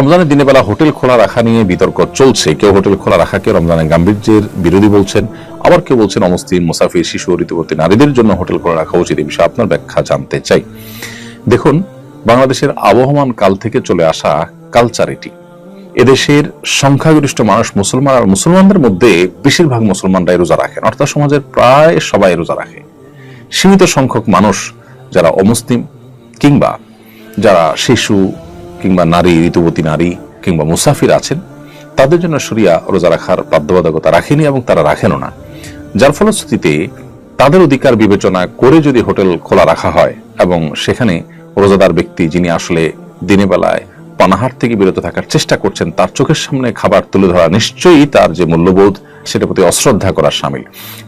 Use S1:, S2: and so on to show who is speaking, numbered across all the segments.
S1: রমজানের দিনের বেলা হোটেল খোলা রাখা নিয়ে বিতর্ক চলছে। কেউ হোটেল খোলা রাখাকে রমজানের গাম্ভীর্যের বিরোধী বলছেন, আবার কেউ বলছেন অমুসলিম, মুসাফির, শিশু ও ঋতুবর্তী নারীদের জন্য হোটেল খোলা রাখা উচিত। এই বিষয়ে আপনার ব্যাখ্যা জানতে চাই। দেখুন, বাংলাদেশের আবহমান কাল থেকে চলে আসা কালচার এটি। এদেশের সংখ্যাগরিষ্ঠ মানুষ মুসলমান, আর মুসলমানদের মধ্যে বেশিরভাগ মুসলমানরাই রোজা রাখেন, অর্থাৎ সমাজের প্রায় সবাই রোজা রাখে। সীমিত সংখ্যক মানুষ যারা অমুসলিম কিংবা যারা শিশু কিংবা নারী, ঋতুবতী নারী কিংবা মুসাফির আছেন, তাদের জন্য শরিয়া রোজা রাখার বাধ্যবাধকতা রাখেনি এবং তারা রাখেনও না। যার ফলশ্রুতিতে তাদের অধিকার বিবেচনা করে যদি হোটেল খোলা রাখা হয় এবং সেখানে রোজাদার ব্যক্তি যিনি আসলে দিনের বেলায় পানাহার থেকে বিরত থাকার চেষ্টা করছেন, তার চোখের সামনে খাবার তুলে ধরা নিশ্চয়ই তার যে মূল্যবোধ সেটার প্রতি অশ্রদ্ধা করার শামিল।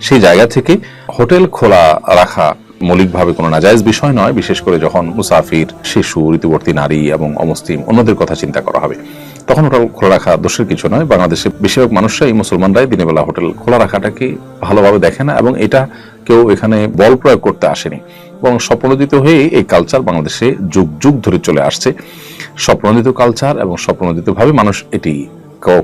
S1: সেই জায়গা থেকে হোটেল খোলা রাখা মৌলিকভাবে কোনো নাজায়েজ বিষয় নয়, বিশেষ করে যখন মুসাফির, শিশু, ঋতুবর্তী নারী এবং অমুসলিম অন্যদের কথা চিন্তা করা হবে, তখন হোটেল খোলা রাখা দোষের কিছু নয়। বাংলাদেশে বেশিরভাগ মানুষরাই, মুসলমানরাই দিনের বেলা হোটেল খোলা রাখাটাকে ভালোভাবে দেখে না এবং এটা কেউ এখানে বল প্রয়োগ করতে আসেনি, এবং স্বপ্রণোদিত হয়ে এই কালচার বাংলাদেশে যুগ যুগ ধরে চলে আসছে। স্বপ্রণোদিত কালচার এবং স্বপ্রণোদিত ভাবে মানুষ এটি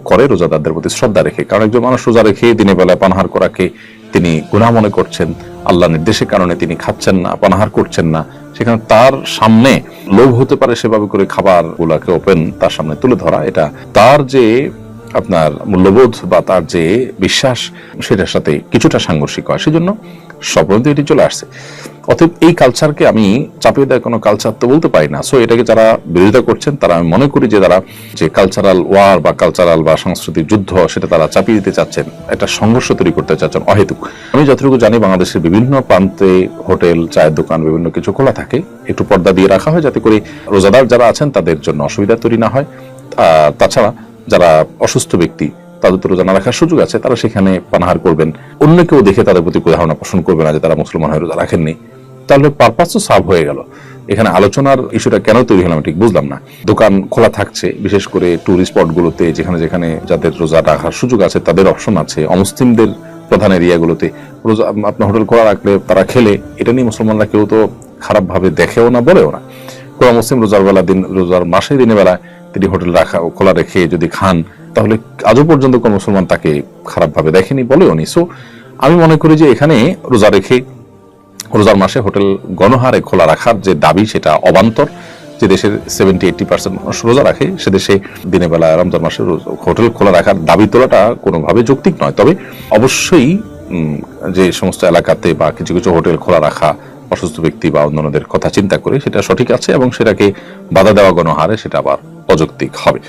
S1: করে রোজাদারদের প্রতি শ্রদ্ধা রেখে। কারণ একজন মানুষ রোজা রেখে দিনের বেলায় পানাহার করাকে তিনি গুনাহ মনে করছেন, আল্লাহ নির্দেশের কারণে তিনি খাচ্ছেন না, পানাহার করছেন না, সেখানে তার সামনে লোভ হতে পারে সেভাবে করে খাবার গুলাকে ওপেন তার সামনে তুলে ধরা, এটা তার যে আপনার মূল্যবোধ বা তার যে বিশ্বাস সেটার সাথে কিছুটা সাংঘর্ষিক হয়। সেজন্য স্বপ্রণোদিত এটি চলে আসছে। অতএব এই কালচারকে আমি চাপিয়ে দেওয়ার কোনো কালচার তো বলতে পারি না। সো এটাকে যারা বিরোধিতা করছেন, তারা আমি মনে করি যে তারা যে কালচারাল ওয়ার বা কালচারাল বা সাংস্কৃতিক যুদ্ধ সেটা তারা চাপিয়ে দিতে চাচ্ছেন, একটা সংঘর্ষ তৈরি করতে চাচ্ছেন অহেতুক। আমি যতটুকু জানি বাংলাদেশের বিভিন্ন প্রান্তে হোটেল, চায়ের দোকান, বিভিন্ন কিছু খোলা থাকে, একটু পর্দা দিয়ে রাখা হয় যাতে করে রোজাদার যারা আছেন তাদের জন্য অসুবিধা তৈরি না হয়। তাছাড়া যারা অসুস্থ ব্যক্তি, তাদের তো রোজা না রাখার সুযোগ আছে, তারা সেখানে পানাহার করবেন, অন্য কেউ দেখে তাদের প্রতি কোনো ধারণা পোষণ করবে না যে তারা মুসলমান হয়ে রোজা রাখেননি। তাহলে পারপাস তো সার্ভ হয়ে গেল। এখানে আলোচনার ইস্যুটা কেন তৈরি হলাম ঠিক বুঝলাম না। দোকান খোলা থাকছে, বিশেষ করে টুরিস্ট স্পট গুলোতে, যেখানে যেখানে যাদের রোজা রাখার সুযোগ আছে তাদের অপশন আছে। অমুসলিমদের প্রধান এরিয়াগুলোতে রোজা আপনার হোটেল খোলা রাখলে তারা খেলে, এটা নিয়ে মুসলমানরা কেউ তো খারাপ ভাবে দেখেও না, বলেও না। কোনো মুসলিম রোজার বেলা রোজার মাসে দিনের বেলায় তিনি হোটেল রাখা খোলা রেখে যদি খান, তাহলে আজও পর্যন্ত কোন মুসলমান তাকে খারাপ ভাবে দেখেনি, বলেও নি। সো আমি মনে করি যে এখানে রোজা রেখে রোজার মাসে হোটেল গণহারে খোলা রাখার যে দাবি সেটা অবান্তর। যে দেশের 70-80% মানুষ রোজা রাখে, সে দেশে দিনের বেলা রমজান মাসে হোটেল খোলা রাখার দাবি তোলাটা কোনোভাবে যৌক্তিক নয়। তবে অবশ্যই যে সমস্ত এলাকাতে বা কিছু কিছু হোটেল খোলা রাখা অসুস্থ ব্যক্তি বা অন্যান্যদের কথা চিন্তা করে সেটা সঠিক আছে, এবং সেটাকে বাধা দেওয়া গণহারে সেটা আবার অযৌক্তিক হবে।